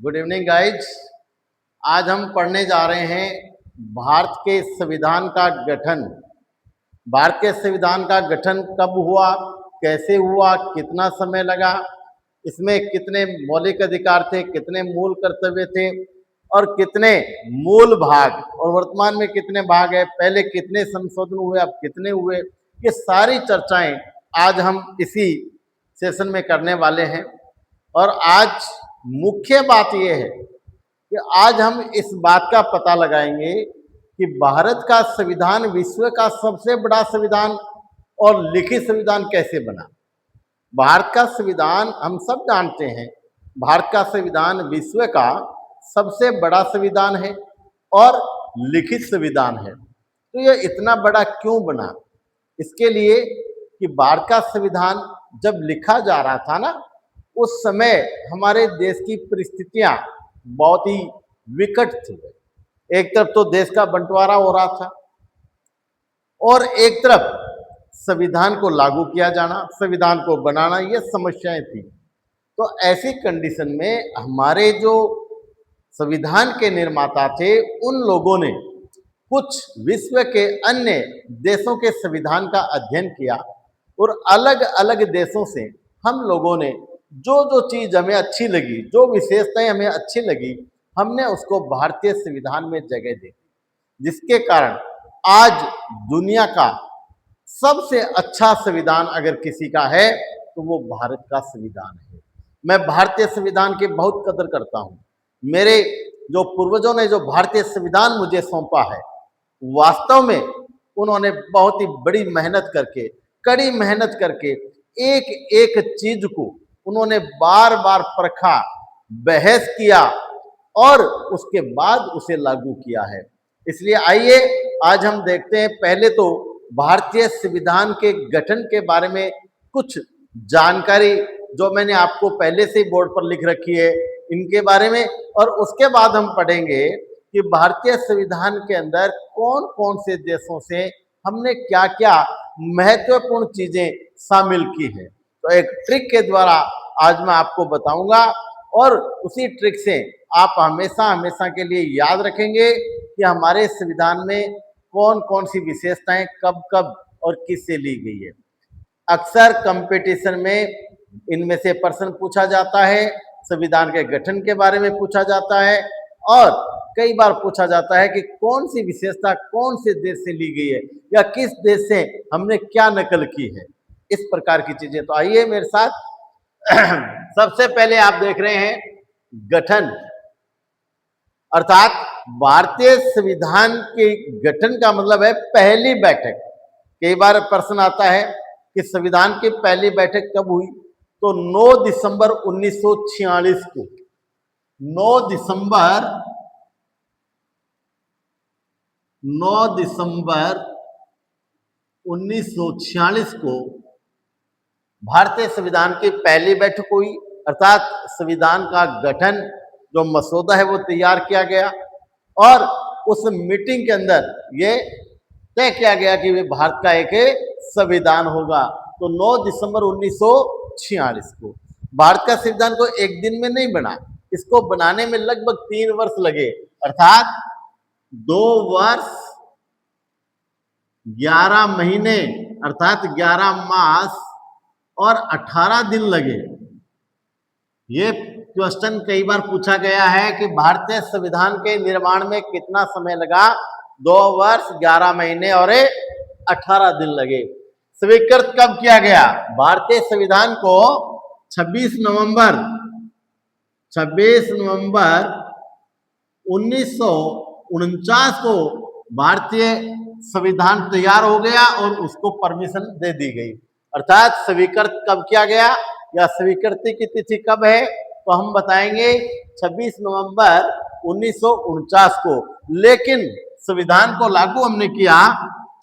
Good evening guys. आज हम पढ़ने जा रहे हैं भारत के संविधान का गठन। भारत के संविधान का गठन कब हुआ, कैसे हुआ, कितना समय लगा, इसमें कितने मौलिक अधिकार थे, कितने मूल कर्तव्य थे और कितने मूल भाग, और वर्तमान में कितने भाग है, पहले कितने संशोधन हुए, अब कितने हुए, ये सारी चर्चाएं आज हम इसी सेशन में करने वाले हैं। और आज मुख्य बात यह है कि आज हम इस बात का पता लगाएंगे कि भारत का संविधान विश्व का सबसे बड़ा संविधान और लिखित संविधान कैसे बना। भारत का संविधान हम सब जानते हैं, भारत का संविधान विश्व का सबसे बड़ा संविधान है और लिखित संविधान है। तो यह इतना बड़ा क्यों बना? इसके लिए कि भारत का संविधान जब लिखा जा रहा था ना, उस समय हमारे देश की परिस्थितियां बहुत ही विकट थी। एक तरफ तो देश का बंटवारा हो रहा था और एक तरफ संविधान को लागू किया जाना, संविधान को बनाना, ये समस्याएं थी। तो ऐसी कंडीशन में हमारे जो संविधान के निर्माता थे, उन लोगों ने कुछ विश्व के अन्य देशों के संविधान का अध्ययन किया और अलग अलग देशों से हम लोगों ने जो जो चीज हमें अच्छी लगी, जो विशेषताएं हमें अच्छी लगी, हमने उसको भारतीय संविधान में जगह दी, जिसके कारण आज दुनिया का सबसे अच्छा संविधान अगर किसी का है तो वो भारत का संविधान है। मैं भारतीय संविधान की बहुत कदर करता हूं। मेरे जो पूर्वजों ने जो भारतीय संविधान मुझे सौंपा है, वास्तव में उन्होंने बहुत ही बड़ी मेहनत करके, कड़ी मेहनत करके एक एक चीज को उन्होंने बार बार परखा, बहस किया और उसके बाद उसे लागू किया है। इसलिए आइए आज हम देखते हैं, पहले तो भारतीय संविधान के गठन के बारे में कुछ जानकारी जो मैंने आपको पहले से ही बोर्ड पर लिख रखी है इनके बारे में, और उसके बाद हम पढ़ेंगे कि भारतीय संविधान के अंदर कौन कौन से देशों से हमने क्या क्या महत्वपूर्ण चीजें शामिल की है। तो एक ट्रिक के द्वारा आज मैं आपको बताऊंगा और उसी ट्रिक से आप हमेशा हमेशा के लिए याद रखेंगे कि हमारे संविधान में कौन कौन सी विशेषताएं कब कब और किससे ली गई है। अक्सर कंपटीशन में इनमें से प्रश्न पूछा जाता है, संविधान के गठन के बारे में पूछा जाता है और कई बार पूछा जाता है कि कौन सी विशेषता कौन से देश से ली गई है या किस देश से हमने क्या नकल की है, इस प्रकार की चीजें। तो आइए मेरे साथ सबसे पहले आप देख रहे हैं गठन, अर्थात भारतीय संविधान के गठन का मतलब है पहली बैठक। कई बार प्रश्न आता है कि संविधान की पहली बैठक कब हुई, तो 9 दिसंबर 1946 को, 9 दिसंबर 1946 को भारतीय संविधान की पहली बैठक हुई, अर्थात संविधान का गठन जो मसौदा है वो तैयार किया गया और उस मीटिंग के अंदर ये तय किया गया कि वे भारत का एक संविधान होगा। तो 9 दिसंबर 1946 को भारत का संविधान को एक दिन में नहीं बना, इसको बनाने में लगभग 3 वर्ष लगे, अर्थात 2 वर्ष 11 महीने अर्थात 11 मास और 18 दिन लगे। ये क्वेश्चन कई बार पूछा गया है कि भारतीय संविधान के निर्माण में कितना समय लगा, 2 वर्ष 11 महीने और 18 दिन लगे। स्वीकृत कब किया गया? भारतीय संविधान को 26 नवंबर 1949 को भारतीय संविधान तैयार हो गया और उसको परमिशन दे दी गई। अर्थात स्वीकृत कब किया गया या स्वीकृति की तिथि कब है, तो हम बताएंगे 26 नवंबर 1949 को, लेकिन संविधान को लागू हमने किया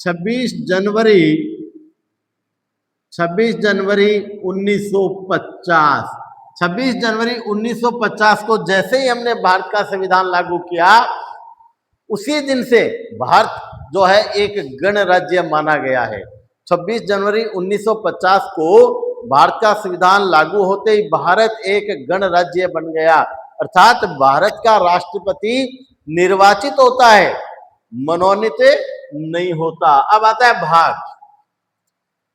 26 जनवरी 1950। 26 जनवरी 1950 को जैसे ही हमने भारत का संविधान लागू किया, उसी दिन से भारत जो है एक गणराज्य माना गया है। 26 जनवरी 1950 को भारत का संविधान लागू होते ही भारत एक गणराज्य बन गया। अर्थात भारत का राष्ट्रपति निर्वाचित होता है, मनोनीत नहीं होता। अब आता है भाग।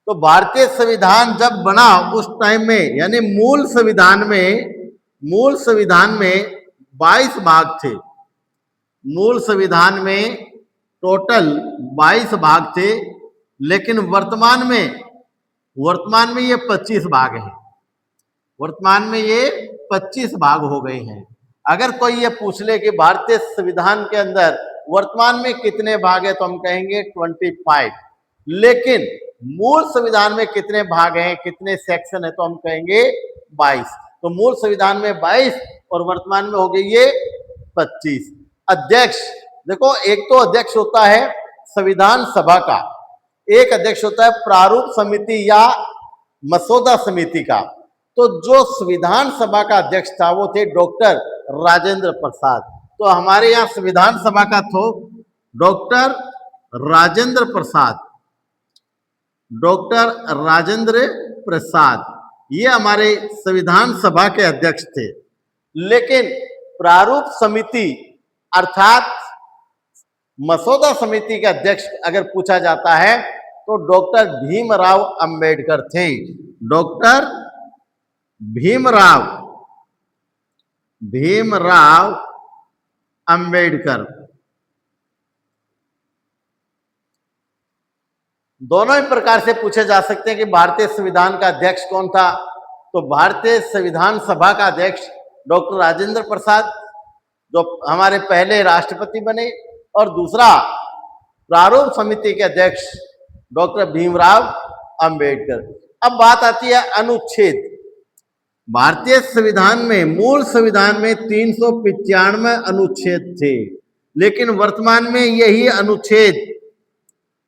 तो भारतीय संविधान जब बना उस टाइम में, यानी मूल संविधान में 22 भाग थे। मूल संविधान में टोटल 22 भाग थे, लेकिन वर्तमान में ये 25 भाग हैं। वर्तमान में ये 25 भाग हो गए हैं। अगर कोई ये पूछ ले कि भारतीय संविधान के अंदर वर्तमान में कितने भाग है, तो हम कहेंगे 25। लेकिन मूल संविधान में कितने भाग हैं, कितने सेक्शन है, तो हम कहेंगे 22। तो मूल संविधान में 22 और वर्तमान में हो गई ये 25। अध्यक्ष, देखो एक तो अध्यक्ष होता है संविधान सभा का, एक अध्यक्ष होता है प्रारूप समिति या मसौदा समिति का। तो जो संविधान सभा का अध्यक्ष था वो थे डॉक्टर राजेंद्र प्रसाद। तो हमारे यहाँ संविधान सभा का तो डॉक्टर राजेंद्र प्रसाद, डॉक्टर राजेंद्र प्रसाद ये हमारे संविधान सभा के अध्यक्ष थे। लेकिन प्रारूप समिति अर्थात मसौदा समिति के अध्यक्ष अगर पूछा जाता है तो डॉक्टर भीमराव अंबेडकर थे। डॉक्टर भीमराव अंबेडकर। दोनों ही प्रकार से पूछे जा सकते हैं कि भारतीय संविधान का अध्यक्ष कौन था। तो भारतीय संविधान सभा का अध्यक्ष डॉक्टर राजेंद्र प्रसाद, जो हमारे पहले राष्ट्रपति बने, और दूसरा प्रारूप समिति के अध्यक्ष डॉक्टर भीमराव अंबेडकर। अब बात आती है अनुच्छेद। भारतीय संविधान में, मूल संविधान में 395 अनुच्छेद थे, लेकिन वर्तमान में यही अनुच्छेद,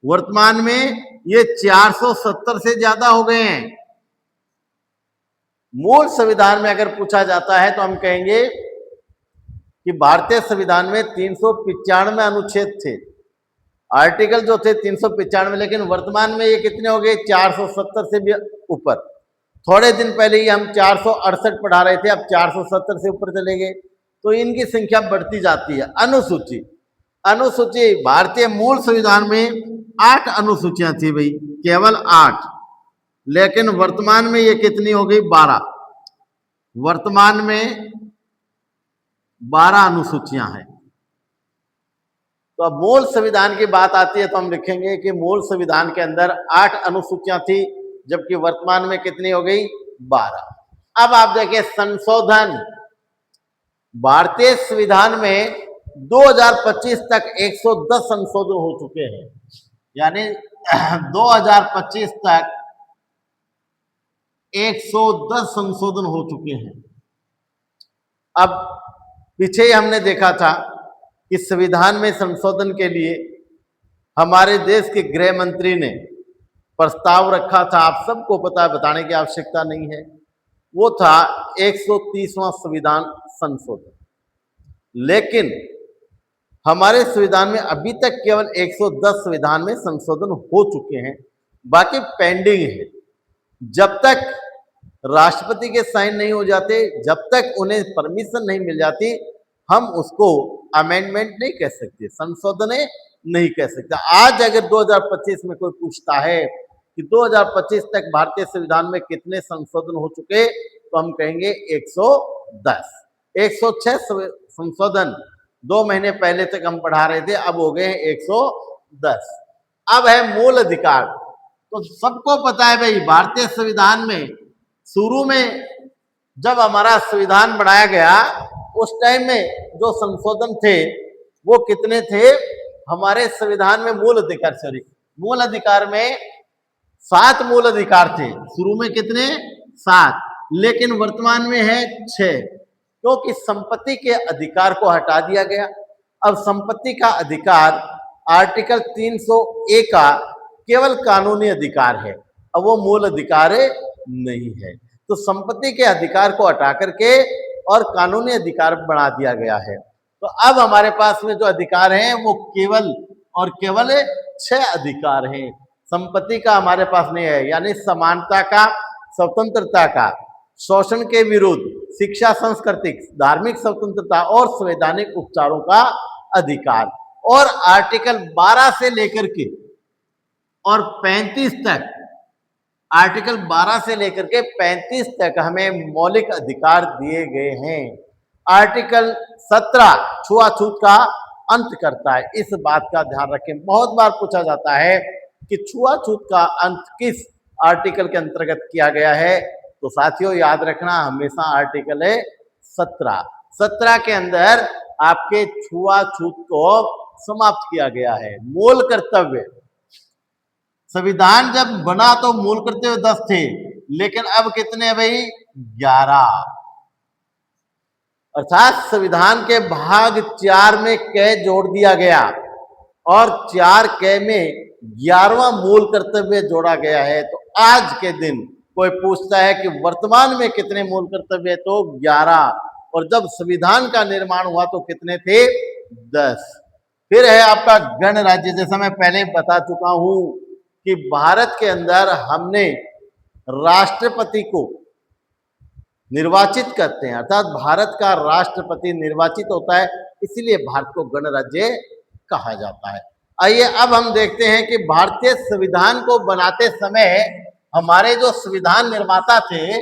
वर्तमान में ये 470 से ज्यादा हो गए हैं। मूल संविधान में अगर पूछा जाता है तो हम कहेंगे कि भारतीय संविधान में 395 अनुच्छेद थे, आर्टिकल जो थे 395, लेकिन वर्तमान में ये कितने हो गए, 470 से भी ऊपर। थोड़े दिन पहले ही हम 468 पढ़ा रहे थे, अब 470 से ऊपर चले गए। तो इनकी संख्या बढ़ती जाती है। अनुसूची भारतीय मूल संविधान में 8 अनुसूचियां थी भाई, केवल 8, लेकिन वर्तमान में ये कितनी हो गई, 12। वर्तमान में 12 अनुसूचियां हैं। तो अब मूल संविधान की बात आती है तो हम लिखेंगे कि मूल संविधान के अंदर 8 अनुसूचियां थी, जबकि वर्तमान में कितनी हो गई, 12। अब आप देखिए संशोधन। भारतीय संविधान में 2025 तक 110 संशोधन हो चुके हैं, यानी 2025 तक 110 संशोधन हो चुके हैं। अब पीछे ही हमने देखा था कि संविधान में संशोधन के लिए हमारे देश के गृह मंत्री ने प्रस्ताव रखा था, आप सबको पता है, बताने की आवश्यकता नहीं है। वो था 130वां संविधान संशोधन। लेकिन हमारे संविधान में अभी तक केवल 110 संविधान में संशोधन हो चुके हैं, बाकी पेंडिंग है। जब तक राष्ट्रपति के साइन नहीं हो जाते, जब तक उन्हें परमिशन नहीं मिल जाती, हम उसको अमेंडमेंट नहीं कह सकते, संशोधन नहीं कह सकते। आज अगर 2025 में कोई पूछता है कि 2025 तक भारतीय संविधान में कितने संशोधन हो चुके, तो हम कहेंगे 110। 106 संशोधन 2 महीने पहले तक हम पढ़ा रहे थे, अब हो गए हैं 110। अब है मूल अधिकार। तो सबको पता है भाई, भारतीय संविधान में शुरू में जब हमारा संविधान बनाया गया उस टाइम में जो संशोधन थे वो कितने थे, हमारे संविधान में मूल अधिकार में 7 मूल अधिकार थे। शुरू में कितने, 7, लेकिन वर्तमान में है 6, क्योंकि संपत्ति के अधिकार को हटा दिया गया। अब संपत्ति का अधिकार आर्टिकल 300A का केवल कानूनी अधिकार है, अब वो मूल अधिकार नहीं है। तो संपत्ति के अधिकार को हटा करके और कानूनी अधिकार बना दिया गया है। तो अब हमारे पास में जो अधिकार हैं वो केवल और केवल 6 अधिकार हैं। संपत्ति का हमारे पास नहीं है, यानी समानता का, स्वतंत्रता का, शोषण के विरुद्ध, शिक्षा, सांस्कृतिक, धार्मिक स्वतंत्रता और संवैधानिक उपचारों का अधिकार। और आर्टिकल 12 से लेकर के और 35 तक, आर्टिकल 12 से लेकर के 35 तक हमें मौलिक अधिकार दिए गए हैं। आर्टिकल 17 छुआछूत का अंत करता है। इस बात का ध्यान रखें, बहुत बार पूछा जाता है कि छुआछूत का अंत किस आर्टिकल के अंतर्गत किया गया है। तो साथियों याद रखना, हमेशा आर्टिकल है 17। 17 के अंदर आपके छुआछूत को समाप्त किया गया है। मूल कर्तव्य, संविधान जब बना तो मूल कर्तव्य 10 थे, लेकिन अब कितने भाई? 11। अर्थात संविधान के भाग 4 में क जोड़ दिया गया और 4 क में 11वां मूल कर्तव्य जोड़ा गया है। तो आज के दिन कोई पूछता है कि वर्तमान में कितने मूल कर्तव्य, तो 11। और जब संविधान का निर्माण हुआ तो कितने थे? 10। फिर है आपका गणराज्य। जैसा मैं पहले बता चुका हूं कि भारत के अंदर हमने राष्ट्रपति को निर्वाचित करते हैं, अर्थात भारत का राष्ट्रपति निर्वाचित होता है, इसीलिए भारत को गणराज्य कहा जाता है। आइए अब हम देखते हैं कि भारतीय संविधान को बनाते समय हमारे जो संविधान निर्माता थे,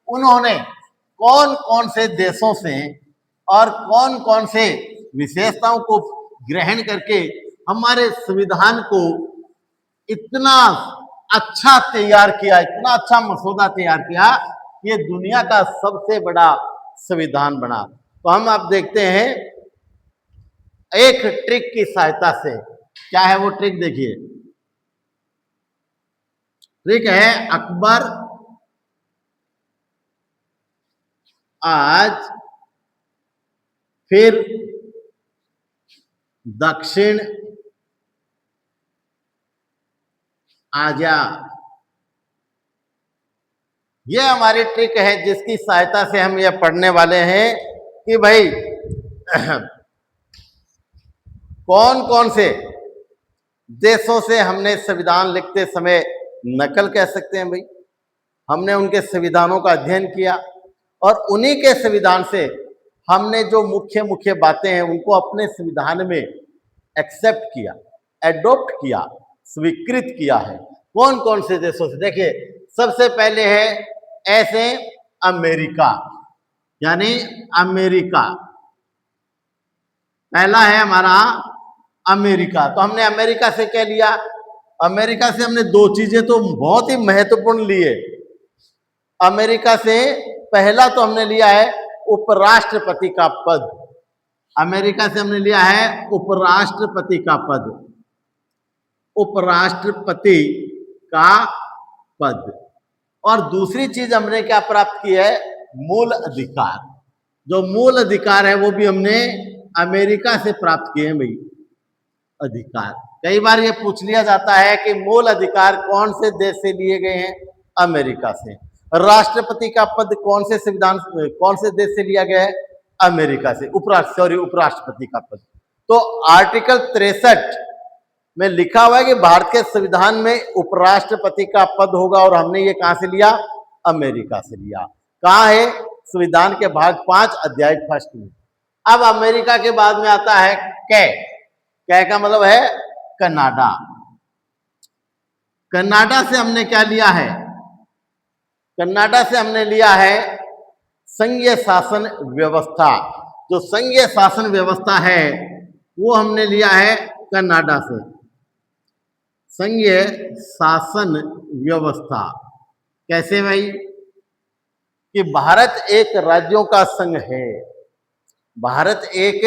उन्होंने कौन कौन से देशों से और कौन कौन से विशेषताओं को ग्रहण करके हमारे संविधान को इतना अच्छा तैयार किया, इतना अच्छा मसौदा तैयार किया, ये दुनिया का सबसे बड़ा संविधान बना। तो हम अब देखते हैं एक ट्रिक की सहायता से। क्या है वो ट्रिक? देखिए, ट्रिक है अकबर आज फिर दक्षिण आजा। ये हमारी ट्रिक है जिसकी सहायता से हम ये पढ़ने वाले हैं कि भाई कौन कौन से देशों से हमने संविधान लिखते समय नकल कह सकते हैं। भाई हमने उनके संविधानों का अध्ययन किया और उन्हीं के संविधान से हमने जो मुख्य मुख्य बातें हैं उनको अपने संविधान में एक्सेप्ट किया, एडॉप्ट किया, स्वीकृत किया है। कौन कौन से देशों से? देखिए, सबसे पहले है ऐसे अमेरिका, यानी अमेरिका पहला है हमारा अमेरिका। तो हमने अमेरिका से क्या लिया? अमेरिका से हमने दो चीजें तो बहुत ही महत्वपूर्ण लिए। अमेरिका से पहला तो हमने लिया है उपराष्ट्रपति का पद। अमेरिका से हमने लिया है उपराष्ट्रपति का पद, उपराष्ट्रपति का पद। और दूसरी चीज हमने क्या प्राप्त की है? मूल अधिकार। जो मूल अधिकार है वो भी हमने अमेरिका से प्राप्त किए हैं। भाई अधिकार, कई बार ये पूछ लिया जाता है कि मूल अधिकार कौन से देश से लिए गए हैं? अमेरिका से। राष्ट्रपति का पद कौन से संविधान, कौन से देश से लिया गया है? अमेरिका से। उपराष्ट्रपति का पद तो आर्टिकल 63 में लिखा हुआ है कि भारत के संविधान में उपराष्ट्रपति का पद होगा, और हमने ये कहां से लिया? अमेरिका से लिया। कहां है? संविधान के भाग 5 अध्याय 1 में। अब अमेरिका के बाद में आता है कै। कै का मतलब है कनाडा। कनाडा से हमने क्या लिया है? कनाडा से हमने लिया है संघीय शासन व्यवस्था। जो संघीय शासन व्यवस्था है वो हमने लिया है कनाडा से। संघीय शासन व्यवस्था कैसे भाई? कि भारत एक राज्यों का संघ है, भारत एक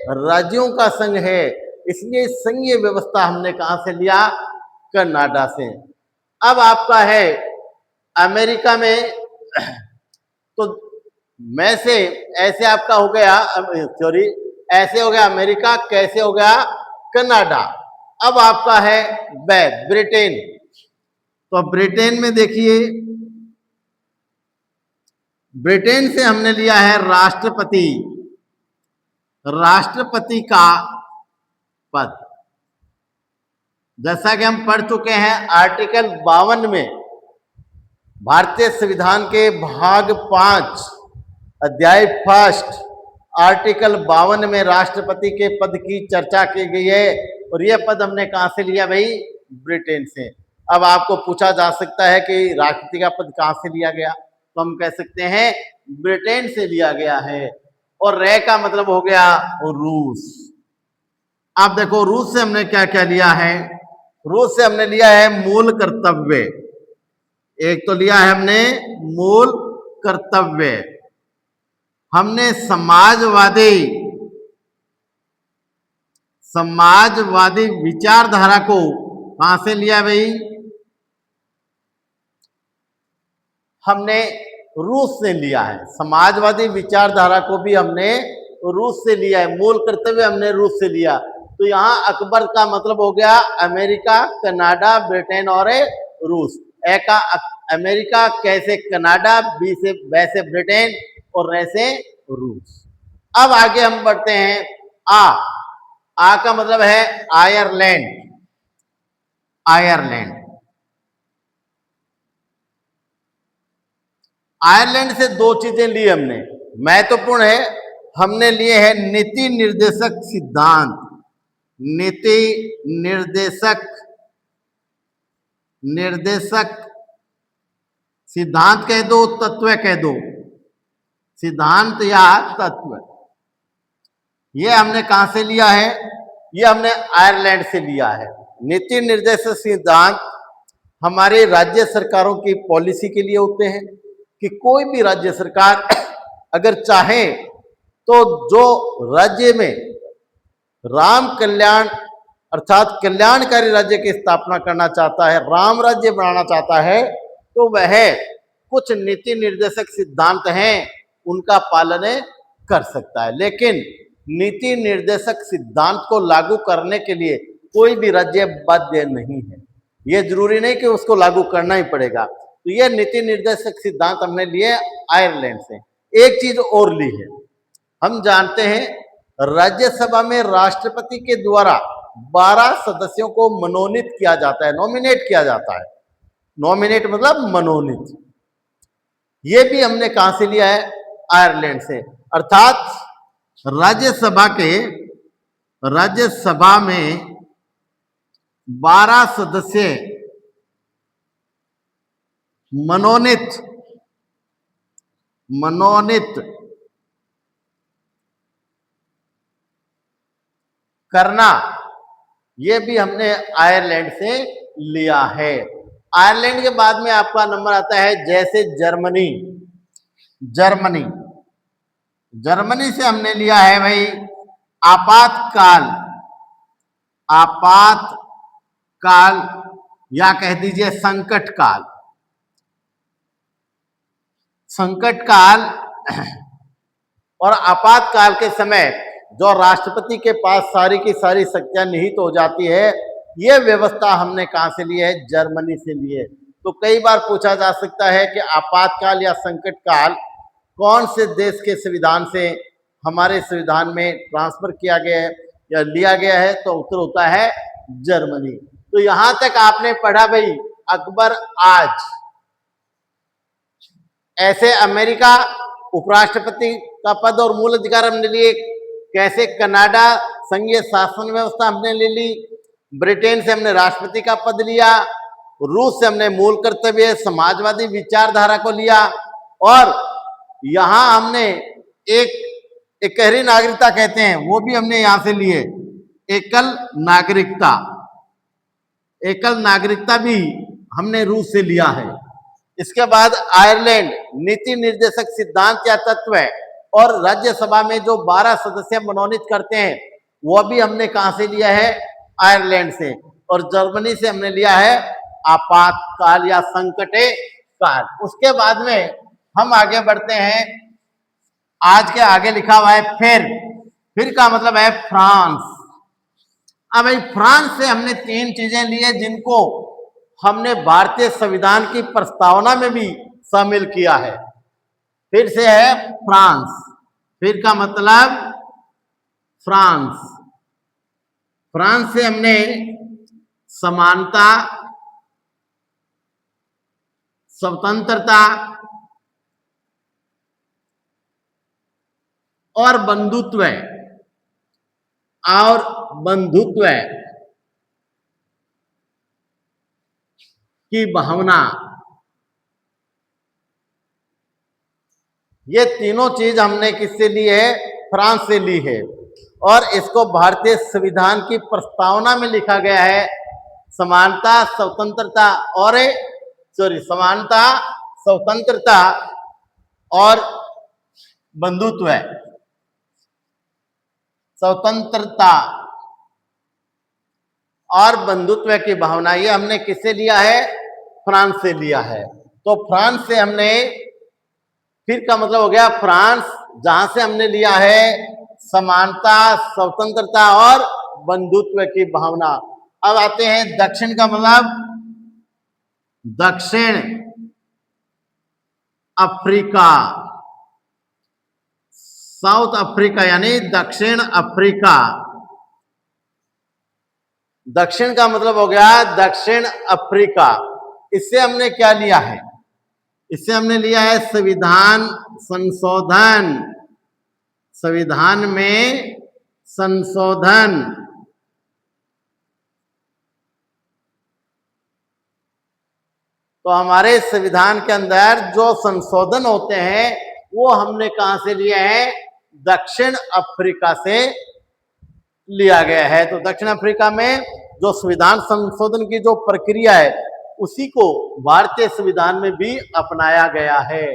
राज्यों का संघ है, इसलिए संघीय व्यवस्था हमने कहां से लिया? कनाडा से। अब आपका है अमेरिका में, तो मैं से ऐसे आपका हो गया, सॉरी ऐसे हो गया अमेरिका, कैसे हो गया? कनाडा। अब आपका है ब्रिटेन। तो ब्रिटेन में देखिए, ब्रिटेन से हमने लिया है राष्ट्रपति, राष्ट्रपति का पद। जैसा कि हम पढ़ चुके हैं आर्टिकल 52 में भारतीय संविधान के भाग 5 अध्याय फर्स्ट आर्टिकल 52 में राष्ट्रपति के पद की चर्चा की गई है और यह पद हमने कहां से लिया भाई? ब्रिटेन से। अब आपको पूछा जा सकता है कि राष्ट्रपति का पद कहां से लिया गया, तो हम कह सकते हैं ब्रिटेन से लिया गया है। और रे का मतलब हो गया रूस। आप देखो रूस से हमने क्या क्या लिया है। रूस से हमने लिया है मूल कर्तव्य। एक तो लिया है हमने मूल कर्तव्य। हमने समाजवादी विचारधारा को कहां से लिया भाई? हमने रूस से लिया है। समाजवादी विचारधारा को भी हमने रूस से लिया है। मूल कर्तव्य हमने रूस से लिया। तो यहाँ अकबर का मतलब हो गया अमेरिका, कनाडा, ब्रिटेन और रूस। ए का अमेरिका, कैसे कनाडा, बी से वैसे ब्रिटेन और वैसे रूस। अब आगे हम बढ़ते हैं। आ का मतलब है आयरलैंड। आयरलैंड आयरलैंड से दो चीजें ली हमने, महत्वपूर्ण है। हमने लिए हैं नीति निर्देशक सिद्धांत। नीति निर्देशक सिद्धांत कह दो, तत्व कह दो, सिद्धांत या तत्व। ये हमने कहां से लिया है? ये हमने आयरलैंड से लिया है। नीति निर्देशक सिद्धांत हमारे राज्य सरकारों की पॉलिसी के लिए होते हैं कि कोई भी राज्य सरकार अगर चाहे तो जो राज्य में राम कल्याण अर्थात कल्याणकारी राज्य की स्थापना करना चाहता है, राम राज्य बनाना चाहता है, तो वह कुछ नीति निर्देशक सिद्धांत हैं उनका पालन कर सकता है। लेकिन नीति निर्देशक सिद्धांत को लागू करने के लिए कोई भी राज्य बाध्य नहीं है। यह जरूरी नहीं कि उसको लागू करना ही पड़ेगा। तो यह नीति निर्देशक सिद्धांत हमने लिए आयरलैंड से। एक चीज और ली है, हम जानते हैं राज्यसभा में राष्ट्रपति के द्वारा 12 सदस्यों को मनोनीत किया जाता है, नॉमिनेट किया जाता है। नॉमिनेट मतलब मनोनीत। ये भी हमने कहां से लिया है? आयरलैंड से। अर्थात राज्यसभा में 12 सदस्य मनोनीत करना, यह भी हमने आयरलैंड से लिया है। आयरलैंड के बाद में आपका नंबर आता है जैसे जर्मनी से हमने लिया है भाई आपातकाल या कह दीजिए संकट काल। और आपातकाल के समय जो राष्ट्रपति के पास सारी की सारी शक्तियां निहित हो जाती है, यह व्यवस्था हमने कहां से ली है? जर्मनी से ली है। तो कई बार पूछा जा सकता है कि आपातकाल या संकट काल कौन से देश के संविधान से हमारे संविधान में ट्रांसफर किया गया है या लिया गया है? तो उत्तर होता है जर्मनी। तो यहां तक आपने पढ़ा भाई अकबर आज, ऐसे अमेरिका उपराष्ट्रपति का पद और मूल अधिकार हमने लिए, कैसे कनाडा संघीय शासन व्यवस्था हमने ले ली, ब्रिटेन से हमने राष्ट्रपति का पद लिया, रूस से हमने मूल कर्तव्य समाजवादी विचारधारा को लिया, और यहां हमने एकहरी नागरिकता कहते हैं वो भी हमने यहां से लिए, एकल नागरिकता भी हमने रूस से लिया है। इसके बाद आयरलैंड नीति निर्देशक सिद्धांत या तत्व है, और राज्यसभा में जो 12 सदस्य मनोनीत करते हैं वो भी हमने कहां से लिया है? आयरलैंड से। और जर्मनी से हमने लिया है आपातकाल या संकट काल। उसके बाद में हम आगे बढ़ते हैं। आज के आगे लिखा हुआ है फिर का मतलब है फ्रांस। अब भाई फ्रांस से हमने 3 चीजें ली है जिनको हमने भारतीय संविधान की प्रस्तावना में भी शामिल किया है। फिर से है फ्रांस, फिर का मतलब फ्रांस से हमने समानता, स्वतंत्रता और बंधुत्व की भावना, ये तीनों चीज हमने किससे ली है? फ्रांस से ली है। और इसको भारतीय संविधान की प्रस्तावना में लिखा गया है। समानता, स्वतंत्रता और समानता, स्वतंत्रता और बंधुत्व। स्वतंत्रता और बंधुत्व की भावना, ये हमने किससे लिया है? फ्रांस से लिया है। तो फ्रांस से हमने, फिर का मतलब हो गया फ्रांस, जहां से हमने लिया है समानता, स्वतंत्रता और बंधुत्व की भावना। अब आते हैं दक्षिण का मतलब, दक्षिण अफ्रीका, साउथ अफ्रीका यानी दक्षिण अफ्रीका। दक्षिण का मतलब हो गया दक्षिण अफ्रीका। इससे हमने क्या लिया है? इससे हमने लिया है संविधान संशोधन, संविधान में संशोधन। तो हमारे संविधान के अंदर जो संशोधन होते हैं वो हमने कहां से लिए हैं? दक्षिण अफ्रीका से लिया गया है। तो दक्षिण अफ्रीका में जो संविधान संशोधन की जो प्रक्रिया है उसी को भारतीय संविधान में भी अपनाया गया है।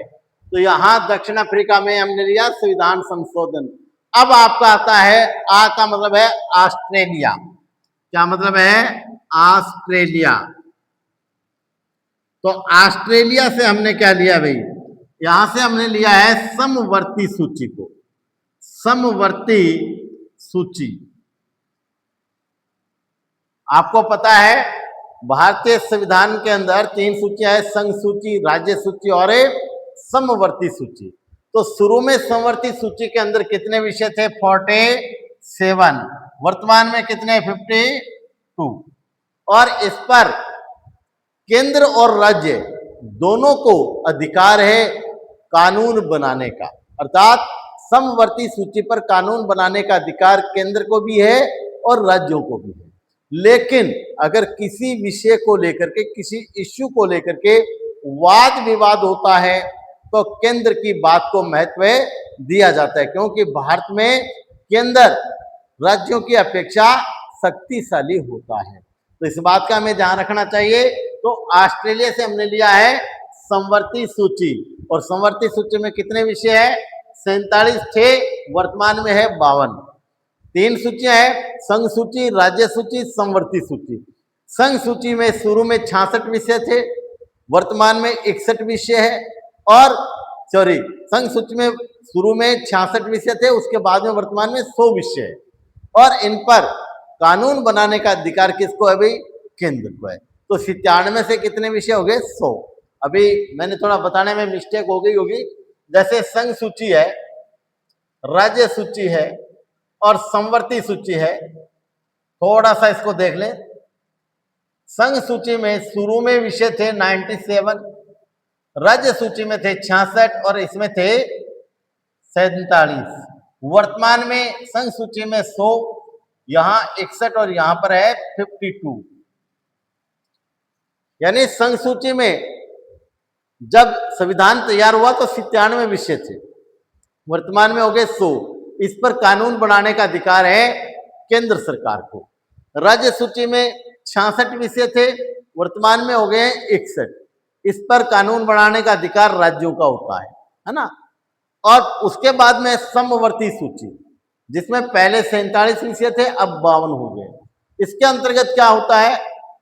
तो यहां दक्षिण अफ्रीका में हमने लिया संविधान संशोधन। अब आपका आता है, आ का मतलब है ऑस्ट्रेलिया। क्या मतलब है? ऑस्ट्रेलिया। तो ऑस्ट्रेलिया से हमने क्या लिया भाई? यहां से हमने लिया है समवर्ती सूची को, समवर्ती सूची। आपको पता है भारतीय संविधान के अंदर 3 सूचियां है, संघ सूची, राज्य सूची और समवर्ती सूची। तो शुरू में समवर्ती सूची के अंदर कितने विषय थे? 47। वर्तमान में कितने? 52। और इस पर केंद्र और राज्य दोनों को अधिकार है कानून बनाने का, अर्थात समवर्ती सूची पर कानून बनाने का अधिकार केंद्र को भी है और राज्यों को भी है। लेकिन अगर किसी विषय को लेकर के, किसी इश्यू को लेकर के वाद विवाद होता है तो केंद्र की बात को महत्व दिया जाता है, क्योंकि भारत में केंद्र राज्यों की अपेक्षा शक्तिशाली होता है। तो इस बात का हमें ध्यान रखना चाहिए। तो ऑस्ट्रेलिया से हमने लिया है समवर्ती सूची, और समवर्ती सूची में कितने विषय है? 47 थे, वर्तमान में है 52। 3 सूचियां है, संघ सूची, राज्य सूची, समवर्ती सूची। संघ सूची में शुरू में 66 विषय थे, वर्तमान में 61 विषय है। और संघ सूची में शुरू में 66 विषय थे, उसके बाद में वर्तमान में 100 विषय है। और इन पर कानून बनाने का अधिकार किसको है भाई? केंद्र को है। तो 97 से कितने विषय हो गए? 100। अभी मैंने थोड़ा बताने में मिस्टेक हो गई होगी। जैसे संघ सूची है, राज्य सूची है और समवर्ती सूची है, थोड़ा सा इसको देख लें। संघ सूची में शुरू में विषय थे 97, राज्य सूची में थे 66 और इसमें थे 47। वर्तमान में संघ सूची में 100, यहां 61 और यहां पर है 52। यानी संघ सूची में जब संविधान तैयार हुआ तो 97 विषय थे, वर्तमान में हो गए 100। इस पर कानून बनाने का अधिकार है केंद्र सरकार को। राज्य सूची में 66 विषय थे, वर्तमान में हो गए 61। इस पर कानून बनाने का अधिकार राज्यों का होता है ना। और उसके बाद में समवर्ती सूची, जिसमें पहले 47 विषय थे, अब 52 हो गए। इसके अंतर्गत क्या होता है?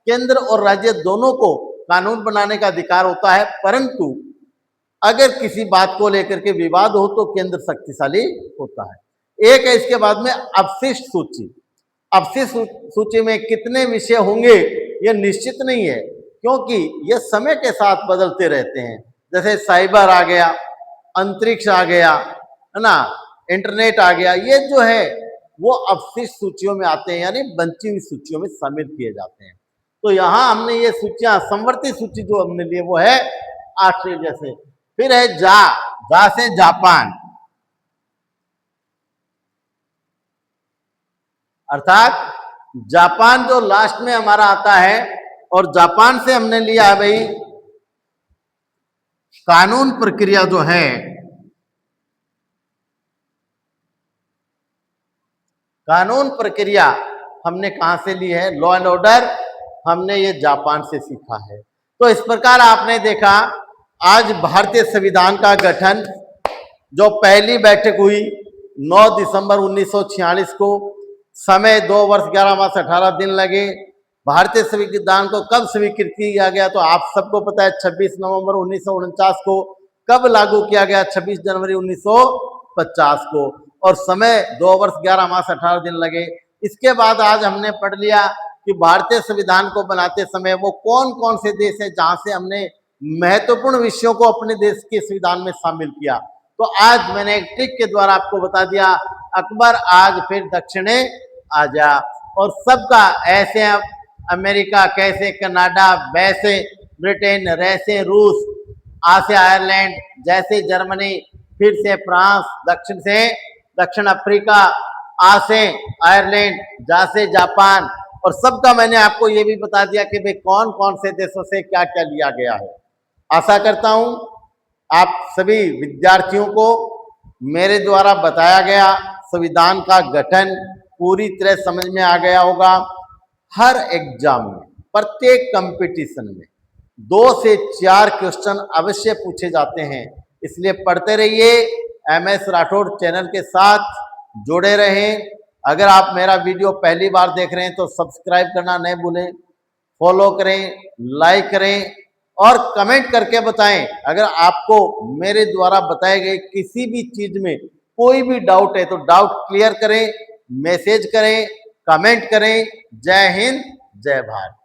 केंद्र और राज्य दोनों को कानून बनाने का अधिकार होता है, परंतु अगर किसी बात को लेकर के विवाद हो तो केंद्र शक्तिशाली होता है। एक है इसके बाद में अवशिष्ट सूची। अवशिष्ट सूची में कितने विषय होंगे ये निश्चित नहीं है, क्योंकि ये समय के साथ बदलते रहते हैं। जैसे साइबर आ गया, अंतरिक्ष आ गया, है ना, इंटरनेट आ गया, ये जो है वो अवशिष्ट सूचियों में आते हैं, यानी बंची हुई सूचियों में शामिल किए जाते हैं। तो यहाँ हमने ये सूचियां, समवर्ती सूची जो हमने लिए वो है ऑस्ट्रेलिया से। फिर है जा, जा से जापान, अर्थात जापान जो लास्ट में हमारा आता है। और जापान से हमने लिया है भाई कानून प्रक्रिया जो है, कानून प्रक्रिया हमने कहां से ली है, लॉ एंड ऑर्डर हमने ये जापान से सीखा है। तो इस प्रकार आपने देखा आज भारतीय संविधान का गठन, जो पहली बैठक हुई 9 दिसंबर 1946 को, समय 2 वर्ष 11 मास 18 दिन लगे। भारतीय संविधान को कब स्वीकृत किया गया तो आप सबको पता है 26 नवंबर 1949 को। कब लागू किया गया, 26 जनवरी 1950 को। और समय 2 वर्ष 11 मास 18 दिन लगे। इसके बाद आज हमने पढ़ लिया कि भारतीय संविधान को बनाते समय वो कौन कौन से देश है जहां से हमने महत्वपूर्ण विषयों को अपने देश के संविधान में शामिल किया। तो आज मैंने एक ट्रिक के द्वारा आपको बता दिया, अकबर आज फिर दक्षिणे आ जा। और सबका ऐसे अमेरिका, कैसे कनाडा, वैसे ब्रिटेन, वैसे रूस, आ से आयरलैंड, जैसे जर्मनी, फिर से फ्रांस, दक्षिण से दक्षिण अफ्रीका, आ से आयरलैंड, जा से जापान। और सबका मैंने आपको ये भी बता दिया कि भाई कौन कौन से देशों से क्या क्या लिया गया है। आशा करता हूं आप सभी विद्यार्थियों को मेरे द्वारा बताया गया संविधान का गठन पूरी तरह समझ में आ गया होगा। हर एग्जाम में, प्रत्येक कंपटीशन में 2 से 4 क्वेश्चन अवश्य पूछे जाते हैं, इसलिए पढ़ते रहिए। MS राठौड़ चैनल के साथ जुड़े रहें। अगर आप मेरा वीडियो पहली बार देख रहे हैं तो सब्सक्राइब करना नहीं भूलें, फॉलो करें, लाइक करें और कमेंट करके बताएं। अगर आपको मेरे द्वारा बताए गए किसी भी चीज में कोई भी डाउट है तो डाउट क्लियर करें, मैसेज करें, कमेंट करें। जय हिंद, जय भारत।